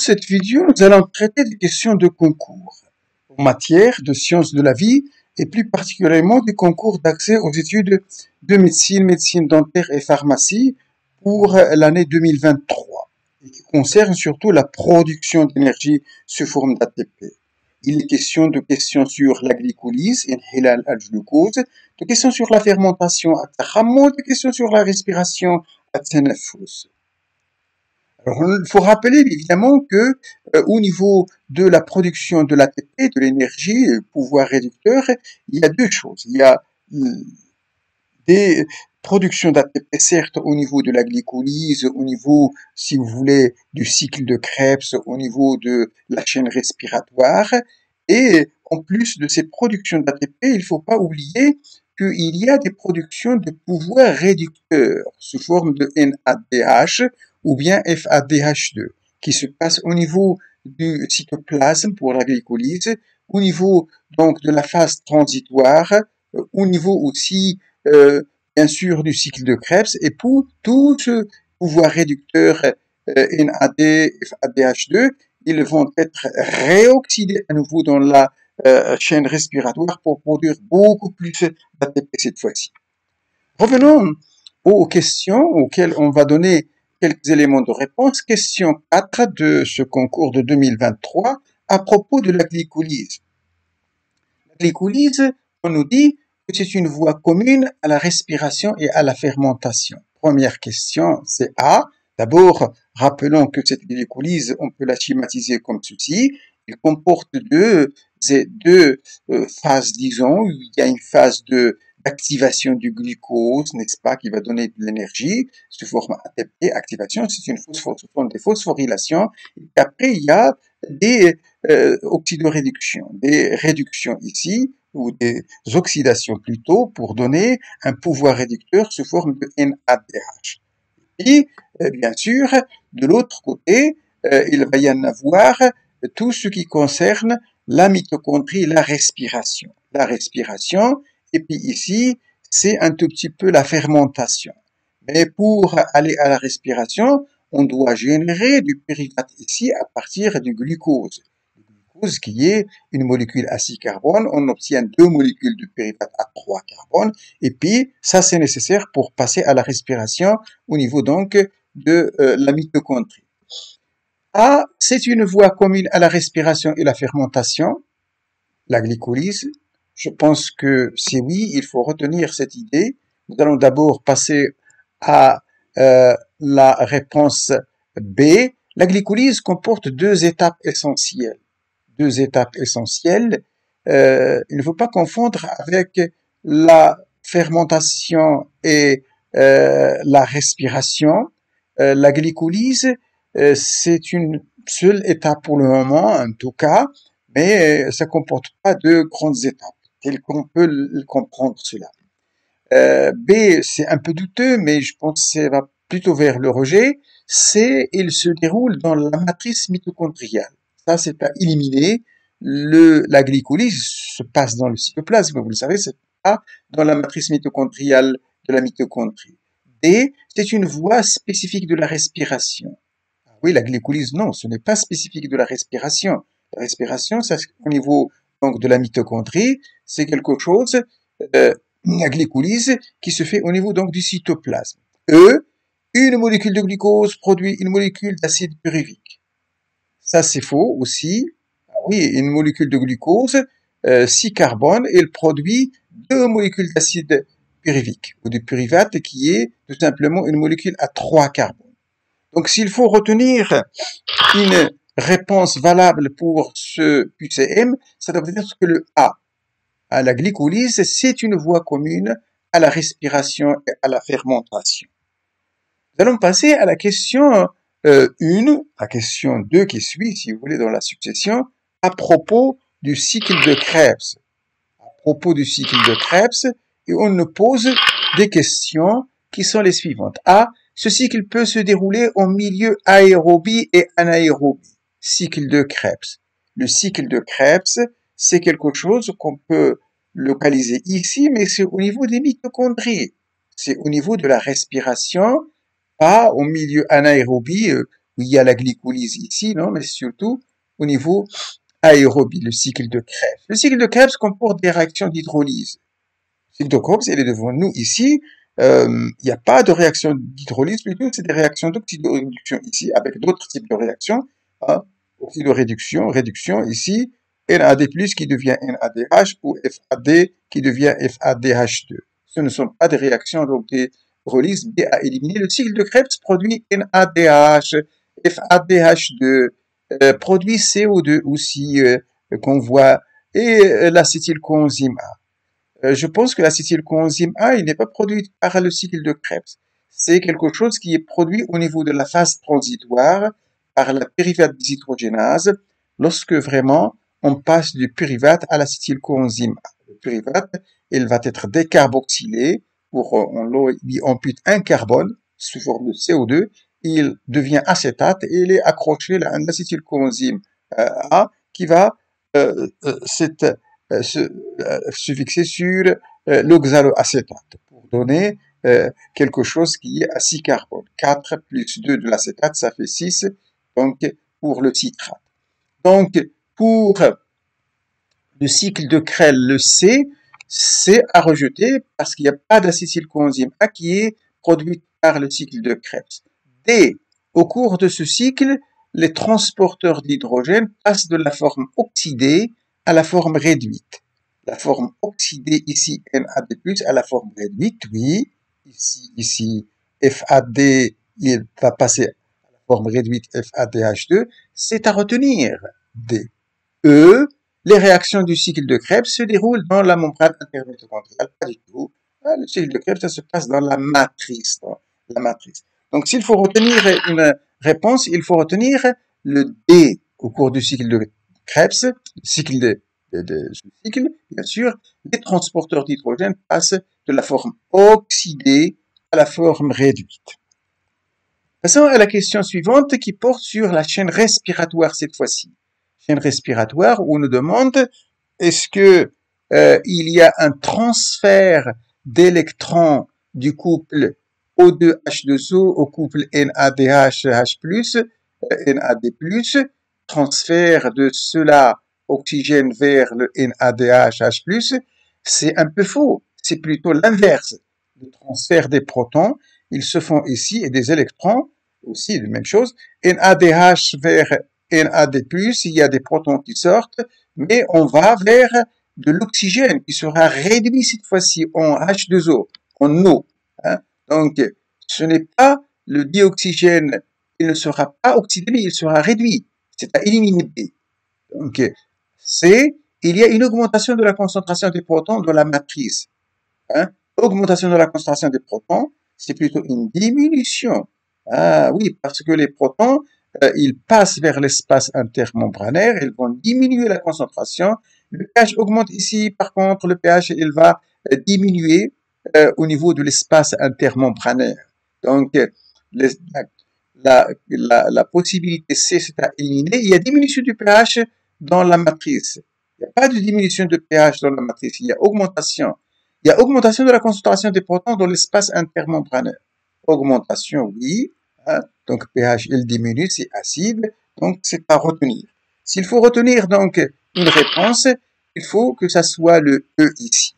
cette vidéo, nous allons traiter des questions de concours en matière de sciences de la vie et plus particulièrement des concours d'accès aux études de médecine, médecine dentaire et pharmacie pour l'année 2023 et qui concerne surtout la production d'énergie sous forme d'ATP. Il est question de questions sur la glycolyse, inhilal al-glucose, de questions sur la fermentation, de questions sur la respiration, at-tanafus. Alors, il faut rappeler évidemment que au niveau de la production de l'ATP, de l'énergie, pouvoir réducteur, il y a deux choses. Il y a des productions d'ATP, certes, au niveau de la glycolyse, au niveau, si vous voulez, du cycle de Krebs, au niveau de la chaîne respiratoire. Et en plus de ces productions d'ATP, il ne faut pas oublier qu'il y a des productions de pouvoir réducteur sous forme de NADH ou bien FADH2 qui se passent au niveau du cytoplasme pour la glycolyse, au niveau donc de la phase transitoire, au niveau aussi bien sûr du cycle de Krebs et pour tout ce pouvoir réducteur NAD, FADH2, ils vont être réoxydés à nouveau dans la chaîne respiratoire pour produire beaucoup plus d'ATP cette fois-ci. Revenons aux questions auxquelles on va donner quelques éléments de réponse. Question 4 de ce concours de 2023 à propos de la glycolyse. La glycolyse, on nous dit que c'est une voie commune à la respiration et à la fermentation. Première question, c'est A. D'abord, rappelons que cette glycolyse, on peut la schématiser comme ceci. Il comporte deux phases, disons. Il y a une phase d'activation du glucose, n'est-ce pas, qui va donner de l'énergie sous forme ATP. Activation, c'est une forme de phosphorylation. Et après, il y a des oxydoréductions, des réductions ici, ou des oxydations plutôt, pour donner un pouvoir réducteur sous forme de NADH. Et bien sûr, de l'autre côté, il va y en avoir tout ce qui concerne la mitochondrie et la respiration. La respiration, et puis ici, c'est un tout petit peu la fermentation. Mais pour aller à la respiration, on doit générer du pyruvate ici à partir du glucose. Le glucose qui est une molécule à 6 carbones, on obtient 2 molécules de pyruvate à 3 carbones, et puis ça c'est nécessaire pour passer à la respiration au niveau donc de la mitochondrie. A, c'est une voie commune à la respiration et la fermentation, la glycolyse. Je pense que c'est oui, il faut retenir cette idée. Nous allons d'abord passer à la réponse B. La glycolyse comporte deux étapes essentielles. Deux étapes essentielles. Il ne faut pas confondre avec la fermentation et la respiration. La glycolyse, c'est une seule étape pour le moment, en tout cas, mais ça comporte pas de grandes étapes, telles qu'on peut le comprendre cela. B, c'est un peu douteux, mais je pense que ça va plutôt vers le rejet. C, il se déroule dans la matrice mitochondriale. Ça, c'est à éliminer. La glycolyse se passe dans le cytoplasme, vous le savez, c'est pas dans la matrice mitochondriale de la mitochondrie. D, c'est une voie spécifique de la respiration. Oui, la glycolyse, non, ce n'est pas spécifique de la respiration. La respiration, ça, au niveau donc de la mitochondrie, c'est quelque chose, la glycolyse, qui se fait au niveau donc du cytoplasme. E, une molécule de glucose produit une molécule d'acide pyruvique. Ça, c'est faux aussi. Ah oui, une molécule de glucose, 6 carbones, elle produit 2 molécules d'acide pyruvique, ou de pyruvate, qui est tout simplement une molécule à 3 carbones. Donc, s'il faut retenir une réponse valable pour ce QCM, ça doit être que le A. À la glycolyse, c'est une voie commune à la respiration et à la fermentation. Nous allons passer à la question 1, la question 2 qui suit, si vous voulez, dans la succession, à propos du cycle de Krebs. À propos du cycle de Krebs, et on nous pose des questions qui sont les suivantes. A. Ce cycle peut se dérouler en milieu aérobie et anaérobie. Cycle de Krebs. Le cycle de Krebs, c'est quelque chose qu'on peut localiser ici, mais c'est au niveau des mitochondries. C'est au niveau de la respiration, pas au milieu anaérobie, où il y a la glycolyse ici, non, mais surtout au niveau aérobie, le cycle de Krebs. Le cycle de Krebs comporte des réactions d'hydrolyse. Le cycle de Krebs, il est devant nous ici. Il n'y a pas de réaction d'hydrolyse, plutôt c'est des réactions d'oxydoréduction ici, avec d'autres types de réactions. Hein, oxydoréduction, réduction ici, NAD+, qui devient NADH, ou FAD qui devient FADH2. Ce ne sont pas des réactions donc d'hydrolyse, mais à éliminer. Le cycle de Krebs produit NADH, FADH2, produit CO2 aussi, qu'on voit, et l'acétylcoenzyme A. Je pense que l'acétylcoenzyme A, il n'est pas produit par le cycle de Krebs. C'est quelque chose qui est produit au niveau de la phase transitoire par la pyruvate déshydrogénase lorsque vraiment on passe du pyruvate à l'acétylcoenzyme A. Le pyruvate, il va être décarboxylé pour, on lui ampute un carbone sous forme de CO2, il devient acétate et il est accroché à un acétylcoenzyme A qui va se fixer sur l'oxaloacétate pour donner quelque chose qui est à 6 carbones. 4 plus 2 de l'acétate, ça fait 6, donc pour le citrate. Donc, pour le cycle de Krell, le C, c'est à rejeter parce qu'il n'y a pas d'acétylcoenzyme A qui est produit par le cycle de Krebs. D, au cours de ce cycle, les transporteurs d'hydrogène passent de la forme oxydée à la forme réduite. La forme oxydée ici, NAD+, à la forme réduite, oui. Ici, FAD, il va passer à la forme réduite FADH2. C'est à retenir. D. E, les réactions du cycle de Krebs se déroulent dans la membrane intermitochondriale. Pas du tout. Le cycle de Krebs, ça se passe dans la matrice. Donc, s'il faut retenir une réponse, il faut retenir le D au cours du cycle de Krebs, cycle, bien sûr, les transporteurs d'hydrogène passent de la forme oxydée à la forme réduite. Passons à la question suivante qui porte sur la chaîne respiratoire cette fois-ci. Chaîne respiratoire où on nous demande est-ce que il y a un transfert d'électrons du couple O2H2O au couple NADH+, NAD+, transfert de cela oxygène vers le NADH+, c'est un peu faux. C'est plutôt l'inverse. Le transfert des protons, ils se font ici, et des électrons, aussi la même chose. NADH vers NAD+, il y a des protons qui sortent, mais on va vers de l'oxygène qui sera réduit cette fois-ci en H2O, en eau. Hein. Donc, ce n'est pas le dioxygène, il ne sera pas oxydé, mais il sera réduit. C'est à éliminer. Donc, C, il y a une augmentation de la concentration des protons dans la matrice. Hein. Augmentation de la concentration des protons, c'est plutôt une diminution. Ah oui, parce que les protons, ils passent vers l'espace intermembranaire, ils vont diminuer la concentration. Le pH augmente ici, par contre, le pH, il va diminuer au niveau de l'espace intermembranaire. Donc, la possibilité C, c'est à éliminer. Il y a diminution du pH dans la matrice. Il n'y a pas de diminution de pH dans la matrice, il y a augmentation. Il y a augmentation de la concentration des protons dans l'espace intermembranaire. Augmentation, oui. Hein, donc pH, il diminue, c'est acide. Donc c'est à retenir. S'il faut retenir donc une réponse, il faut que ça soit le E ici.